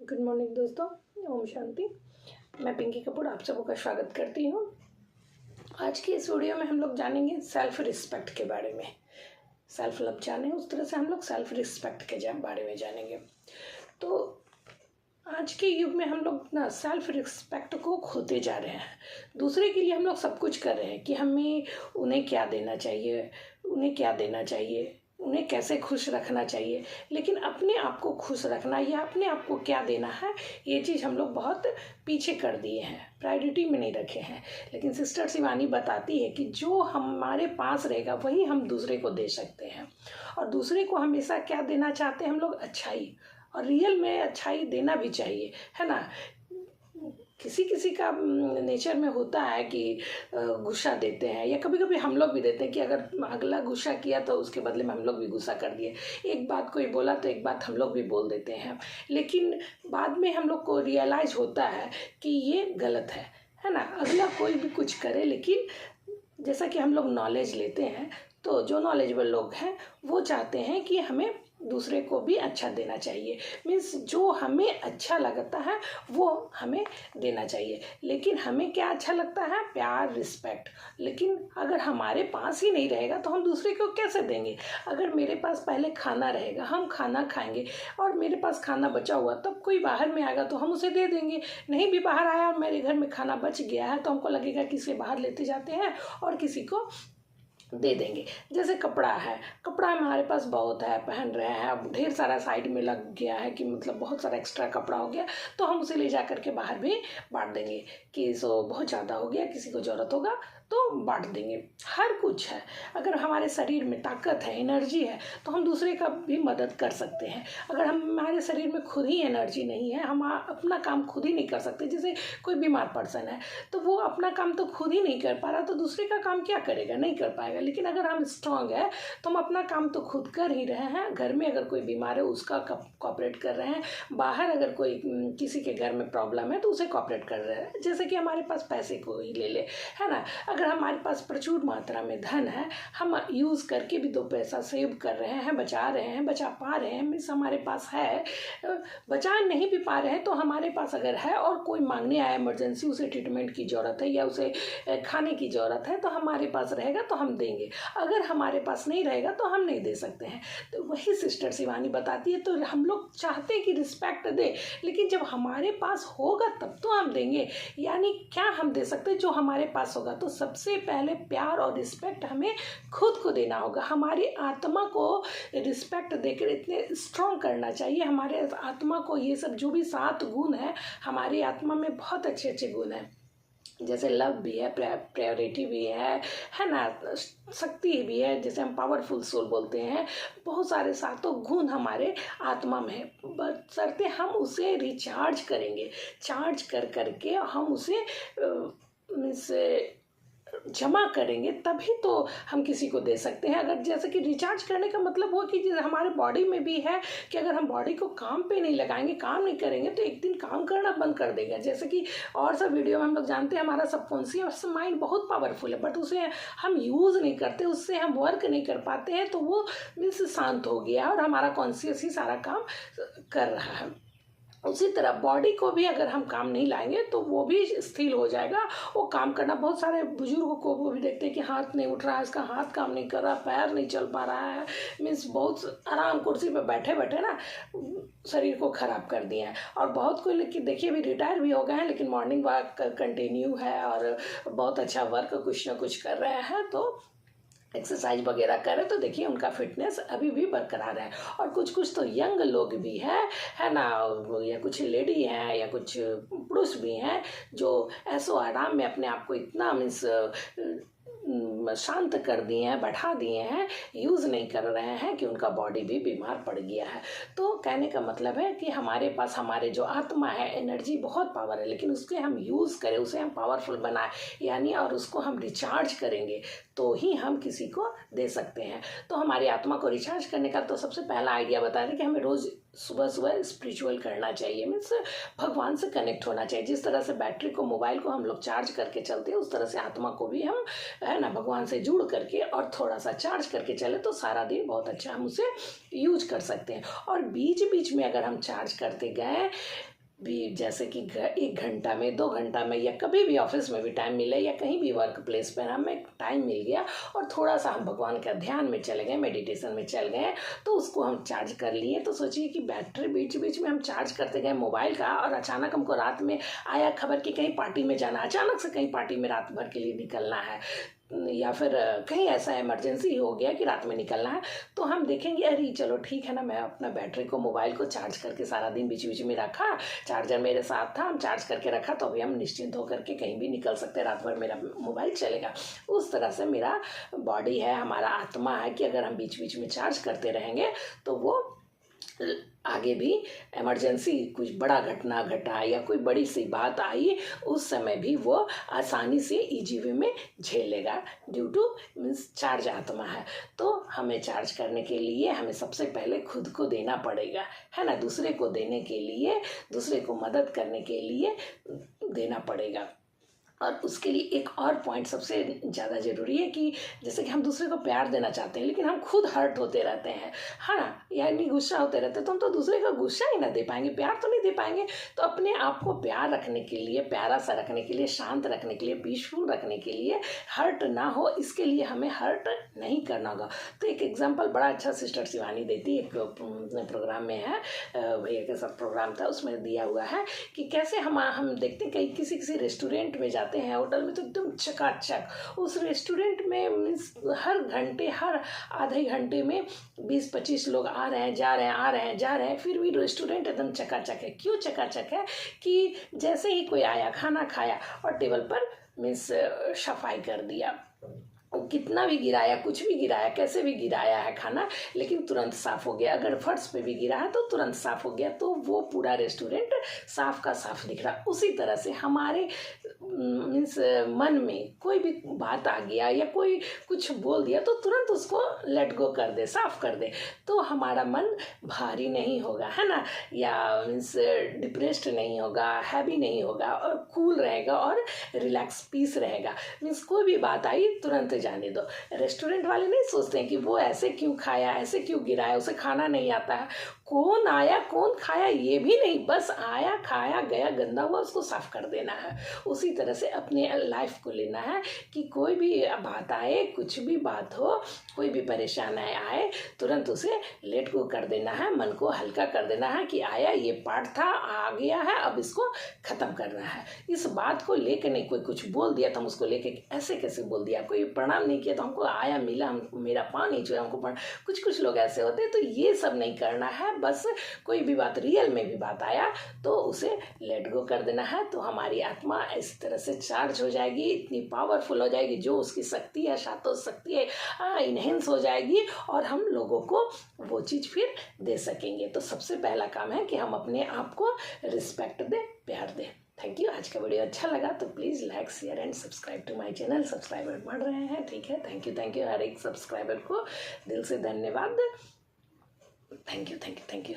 Good morning दोस्तों, ओम शांति। मैं पिंकी कपूर आप सबों का स्वागत करती हूँ। आज की इस वीडियो में हम लोग जानेंगे सेल्फ रिस्पेक्ट के बारे में। सेल्फ लव जाने उस तरह से हम लोग सेल्फ रिस्पेक्ट के बारे में जानेंगे। तो आज के युग में हम लोग ना सेल्फ रिस्पेक्ट को खोते जा रहे हैं। दूसरे के लिए हम लोग सब कुछ कर रहे हैं कि हमें उन्हें क्या देना चाहिए, उन्हें क्या देना चाहिए, उन्हें कैसे खुश रखना चाहिए, लेकिन अपने आप को खुश रखना या अपने आप को क्या देना है, ये चीज़ हम लोग बहुत पीछे कर दिए हैं, प्रायोरिटी में नहीं रखे हैं। लेकिन सिस्टर शिवानी बताती है कि जो हमारे पास रहेगा वही हम दूसरे को दे सकते हैं। और दूसरे को हमेशा क्या देना चाहते हैं हम लोग? अच्छाई। और रियल में अच्छाई देना भी चाहिए, है ना। किसी किसी का नेचर में होता है कि गुस्सा देते हैं, या कभी कभी हम लोग भी देते हैं कि अगर अगला गुस्सा किया तो उसके बदले में हम लोग भी गुस्सा कर दिए। एक बात कोई बोला तो एक बात हम लोग भी बोल देते हैं, लेकिन बाद में हम लोग को रियलाइज होता है कि ये गलत है ना। अगला कोई भी कुछ करे, लेकिन जैसा कि हम लोग नॉलेज लेते हैं तो जो नॉलेजेबल लोग हैं वो चाहते हैं कि हमें दूसरे को भी अच्छा देना चाहिए। मीन्स जो हमें अच्छा लगता है वो हमें देना चाहिए। लेकिन हमें क्या अच्छा लगता है? प्यार, रिस्पेक्ट। लेकिन अगर हमारे पास ही नहीं रहेगा तो हम दूसरे को कैसे देंगे? अगर मेरे पास पहले खाना रहेगा, हम खाना खाएंगे और मेरे पास खाना बचा हुआ, तब कोई बाहर में आएगा तो हम उसे दे देंगे। नहीं भी बाहर आया और मेरे घर में खाना बच गया है तो हमको लगेगा कि इसे बाहर लेते जाते हैं और किसी को दे देंगे। जैसे कपड़ा है, कपड़ा हमारे पास बहुत है, पहन रहे हैं, अब ढेर सारा साइड में लग गया है कि मतलब बहुत सारा एक्स्ट्रा कपड़ा हो गया, तो हम उसे ले जा करके बाहर भी बांट देंगे कि सो बहुत ज़्यादा हो गया, किसी को ज़रूरत होगा तो बांट देंगे। हर कुछ है। अगर हमारे शरीर में ताकत है, एनर्जी है, तो हम दूसरे का भी मदद कर सकते हैं। अगर हमारे शरीर में खुद ही एनर्जी नहीं है, हम अपना काम खुद ही नहीं कर सकते, जैसे कोई बीमार पर्सन है तो वो अपना काम तो खुद ही नहीं कर पा रहा, तो दूसरे का काम क्या करेगा? नहीं कर पाएगा। लेकिन अगर हम स्ट्रांग है तो हम अपना काम तो खुद कर ही रहे हैं। घर में अगर कोई बीमार है उसका कॉपरेट कर रहे हैं, बाहर अगर कोई किसी के घर में प्रॉब्लम है तो उसे कॉपरेट कर रहे हैं। जैसे कि हमारे पास पैसे को ही ले ले, है ना। अगर हमारे पास प्रचुर मात्रा में धन है, हम यूज़ करके भी दो पैसा सेव कर रहे हैं, बचा रहे हैं, बचा पा रहे हैं, मीन्स हमारे पास है। बचा नहीं भी पा रहे हैं तो हमारे पास अगर है और कोई मांगने आया इमरजेंसी, उसे ट्रीटमेंट की ज़रूरत है या उसे खाने की ज़रूरत है, तो हमारे पास रहेगा तो हम देंगे। अगर हमारे पास नहीं रहेगा तो हम नहीं दे सकते हैं। तो वही सिस्टर शिवानी बताती है। तो हम लोग चाहते हैं कि रिस्पेक्ट दे, लेकिन जब हमारे पास होगा तब तो हम देंगे। यानी क्या हम दे सकते हैं? जो हमारे पास होगा। तो सबसे पहले प्यार और रिस्पेक्ट हमें खुद को देना होगा। हमारी आत्मा को रिस्पेक्ट देकर इतने स्ट्रॉन्ग करना चाहिए। हमारे आत्मा को ये सब जो भी 7 गुण है, हमारी आत्मा में बहुत अच्छे अच्छे गुण हैं। जैसे लव भी है, प्रायोरिटी भी है ना, शक्ति भी है, जैसे हम पावरफुल सोल बोलते हैं। बहुत सारे 7 गुण हमारे आत्मा में है, बशर्ते हम उसे रिचार्ज करेंगे। चार्ज कर करके हम उसे मीन्स जमा करेंगे, तभी तो हम किसी को दे सकते हैं। अगर जैसे कि रिचार्ज करने का मतलब हो कि हमारे बॉडी में भी है कि अगर हम बॉडी को काम पे नहीं लगाएंगे, काम नहीं करेंगे, तो एक दिन काम करना बंद कर देगा। जैसे कि और सब वीडियो में हम लोग जानते हैं हमारा सबकॉन्शियस माइंड बहुत पावरफुल है, बट उसे हम यूज़ नहीं करते, उससे हम वर्क नहीं कर पाते हैं, तो वो मीन्स शांत हो गया और हमारा कॉन्शियस ही सारा काम कर रहा है। उसी तरह बॉडी को भी अगर हम काम नहीं लाएंगे तो वो भी स्थिर हो जाएगा, वो काम करना। बहुत सारे बुजुर्गों को वो भी देखते हैं कि हाथ नहीं उठ रहा है, इसका हाथ काम नहीं कर रहा, पैर नहीं चल पा रहा है, मीन्स बहुत आराम कुर्सी पे बैठे बैठे ना शरीर को ख़राब कर दिए हैं। और बहुत कोई लेकिन देखिए अभी रिटायर भी हो गए हैं, लेकिन मॉर्निंग वॉक कंटिन्यू है और बहुत अच्छा वर्क कुछ ना कुछ कर रहे हैं, तो एक्सरसाइज वगैरह करें, तो देखिए उनका फिटनेस अभी भी बरकरार है। और कुछ कुछ तो यंग लोग भी हैं, है ना, या कुछ लेडी हैं या कुछ पुरुष भी हैं जो ऐसो आराम में अपने आप को इतना मीन्स शांत कर दिए हैं, बैठा दिए हैं, यूज़ नहीं कर रहे हैं कि उनका बॉडी भी बीमार पड़ गया है। तो कहने का मतलब है कि हमारे पास हमारे जो आत्मा है, एनर्जी बहुत पावर है, लेकिन उसके हम यूज़ करें, उसे हम पावरफुल बनाएं, यानी और उसको हम रिचार्ज करेंगे तो ही हम किसी को दे सकते हैं। तो हमारी आत्मा को रिचार्ज करने का तो सबसे पहला आइडिया बता दें कि हमें रोज़ सुबह सुबह स्पिरिचुअल करना चाहिए, मीन्स भगवान से कनेक्ट होना चाहिए। जिस तरह से बैटरी को, मोबाइल को हम लोग चार्ज करके चलते हैं, उस तरह से आत्मा को भी हम, है ना, भगवान से जुड़ करके और थोड़ा सा चार्ज करके चले तो सारा दिन बहुत अच्छा हम उसे यूज कर सकते हैं। और बीच बीच में अगर हम चार्ज करते गए भी, जैसे कि 1 घंटा में, 2 घंटा में, या कभी भी ऑफिस में भी टाइम मिले या कहीं भी वर्क प्लेस पर हमें टाइम मिल गया और थोड़ा सा हम भगवान का ध्यान में चले गए, मेडिटेशन में चल गए, तो उसको हम चार्ज कर लिए। तो सोचिए कि बैटरी बीच बीच में हम चार्ज करते गए मोबाइल का, और अचानक हमको रात में आया खबर कि कहीं पार्टी में जाना, अचानक से कहीं पार्टी में रात भर के लिए निकलना है, या फिर कहीं ऐसा इमरजेंसी हो गया कि रात में निकलना है, तो हम देखेंगे अरे चलो ठीक है ना, मैं अपना बैटरी को, मोबाइल को चार्ज करके सारा दिन बीच बीच में रखा, चार्जर मेरे साथ था, हम चार्ज करके रखा, तो अभी हम निश्चिंत होकर के कहीं भी निकल सकते हैं, रात भर मेरा मोबाइल चलेगा। उस तरह से मेरा बॉडी है, हमारा आत्मा है कि अगर हम बीच बीच में चार्ज करते रहेंगे तो वो आगे भी इमरजेंसी, कुछ बड़ा घटना घटा या कोई बड़ी सी बात आई, उस समय भी वो आसानी से ईजी वे में झेलेगा, ड्यू टू मीन्स चार्ज आत्मा है। तो हमें चार्ज करने के लिए हमें सबसे पहले खुद को देना पड़ेगा, है ना, दूसरे को देने के लिए, दूसरे को मदद करने के लिए देना पड़ेगा। और उसके लिए एक और पॉइंट सबसे ज़्यादा ज़रूरी है कि जैसे कि हम दूसरे को प्यार देना चाहते हैं, लेकिन हम खुद हर्ट होते रहते हैं, है ना, यानी गुस्सा होते रहते हैं, तो हम तो दूसरे को गुस्सा ही ना दे पाएंगे, प्यार तो नहीं दे पाएंगे। तो अपने आप को प्यार रखने के लिए, प्यारा सा रखने के लिए, शांत रखने के लिए, पीसफुल रखने के लिए, हर्ट ना हो इसके लिए हमें हर्ट नहीं करना होगा। तो एक एग्जाम्पल बड़ा अच्छा सिस्टर शिवानी देती, एक प्रोग्राम में है, भैया के सब प्रोग्राम था, उसमें दिया हुआ है कि कैसे हम देखते हैं कहीं किसी रेस्टोरेंट में जाते हैं, होटल में, तो एकदम चकाचक उस रेस्टोरेंट में मीन्स हर घंटे, हर आधे घंटे में 20-25 लोग आ रहे हैं, जा रहे हैं, आ रहे हैं, जा रहे हैं, फिर भी रेस्टोरेंट एकदम चकाचक है। क्यों चकाचक है? कि जैसे ही कोई आया, खाना खाया और टेबल पर मीन्स सफाई कर दिया, कितना भी गिराया, कुछ भी गिराया, कैसे भी गिराया है खाना, लेकिन तुरंत साफ हो गया। अगर फर्श पे भी गिरा है तो तुरंत साफ हो गया, तो वो पूरा रेस्टोरेंट साफ का साफ दिख रहा। उसी तरह से हमारे मीन्स मन में कोई भी बात आ गया या कोई कुछ बोल दिया, तो तुरंत उसको लेट गो कर दे, साफ कर दे, तो हमारा मन भारी नहीं होगा, है ना, या मीन्स डिप्रेस्ड नहीं होगा, हैवी नहीं होगा, और कूल रहेगा और रिलैक्स, पीस रहेगा। मीन्स कोई भी बात आई तुरंत जाने दो। रेस्टोरेंट वाले नहीं सोचते हैं कि वो ऐसे क्यों खाया, ऐसे क्यों गिराया, उसे खाना नहीं आता है, कौन आया कौन खाया ये भी नहीं, बस आया, खाया, गया, गंदा हुआ, उसको साफ कर देना है। उसी तरह से अपने लाइफ को लेना है कि कोई भी बात आए, कुछ भी बात हो, कोई भी परेशानी आए, तुरंत उसे लेट गो कर देना है, मन को हल्का कर देना है कि आया, ये पार्ट था, आ गया है, अब इसको ख़त्म करना है। इस बात को लेकर नहीं, कोई कुछ बोल दिया तो हम उसको लेके ऐसे कैसे बोल दिया, कोई प्रणाम नहीं किया तो हमको आया, मिला, हम मेरा पाँव नहीं छुआ, हमको कुछ लोग ऐसे होते हैं। तो ये सब नहीं करना है, बस कोई भी बात, रियल में भी बात आया तो उसे लेट गो कर देना है। तो हमारी आत्मा इस तरह से चार्ज हो जाएगी, इतनी पावरफुल हो जाएगी, जो उसकी शक्ति है, सातों शक्ति है, इनहेंस हो जाएगी, और हम लोगों को वो चीज़ फिर दे सकेंगे। तो सबसे पहला काम है कि हम अपने आप को रिस्पेक्ट दें, प्यार दें। Thank you. आज का वीडियो अच्छा लगा तो please like, share and subscribe to my channel. Subscriber बढ़ रहे हैं, ठीक है, थैंक यू हर एक सब्सक्राइबर को दिल से धन्यवाद। Thank you.